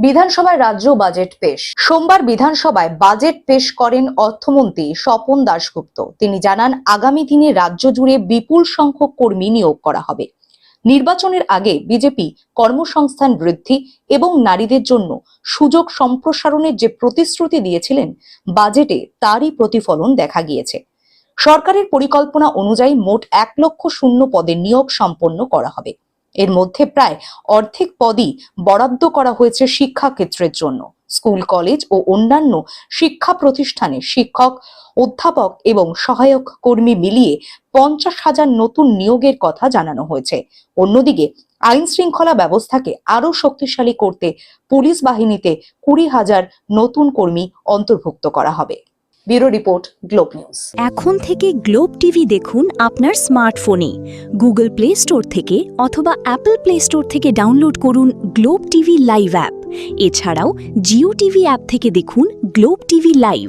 বিধানসভায় রাজ্য বাজেট পেশ। সোমবার বিধানসভায় বাজেট পেশ করেন অর্থমন্ত্রী স্বপন দাশগুপ্ত। তিনি জানান, আগামী দিনে রাজ্য জুড়ে বিপুল সংখ্যক কর্মী নিয়োগ করা হবে। নির্বাচনের আগে বিজেপি কর্মসংস্থান বৃদ্ধি এবং নারীদের জন্য সুযোগ সম্প্রসারণের যে প্রতিশ্রুতি দিয়েছিলেন, বাজেটে তারই প্রতিফলন দেখা গিয়েছে। সরকারের পরিকল্পনা অনুযায়ী মোট 1,00,000 পদে নিয়োগ সম্পন্ন করা হবে। এর মধ্যে প্রায় অর্ধেক পদই বরাদ্দ করা হয়েছে শিক্ষা ক্ষেত্রের জন্য। স্কুল, কলেজ ও অন্যান্য শিক্ষা প্রতিষ্ঠানে শিক্ষক, অধ্যাপক এবং সহায়ক কর্মী মিলিয়ে 50,000 নতুন নিয়োগের কথা জানানো হয়েছে। অন্যদিকে আইন শৃঙ্খলা ব্যবস্থাকে আরো শক্তিশালী করতে পুলিশ বাহিনীতে 20,000 নতুন কর্মী অন্তর্ভুক্ত করা হবে। Bureau report, globe news. এখন থেকে গ্লোব টিভি দেখুন আপনার স্মার্টফোনে। গুগল প্লে স্টোর থেকে অথবা অ্যাপল প্লে স্টোর থেকে ডাউনলোড করুন গ্লোব টিভি লাইভ অ্যাপ। এছাড়াও জিও টিভি অ্যাপ থেকে দেখুন গ্লোব টিভি লাইভ।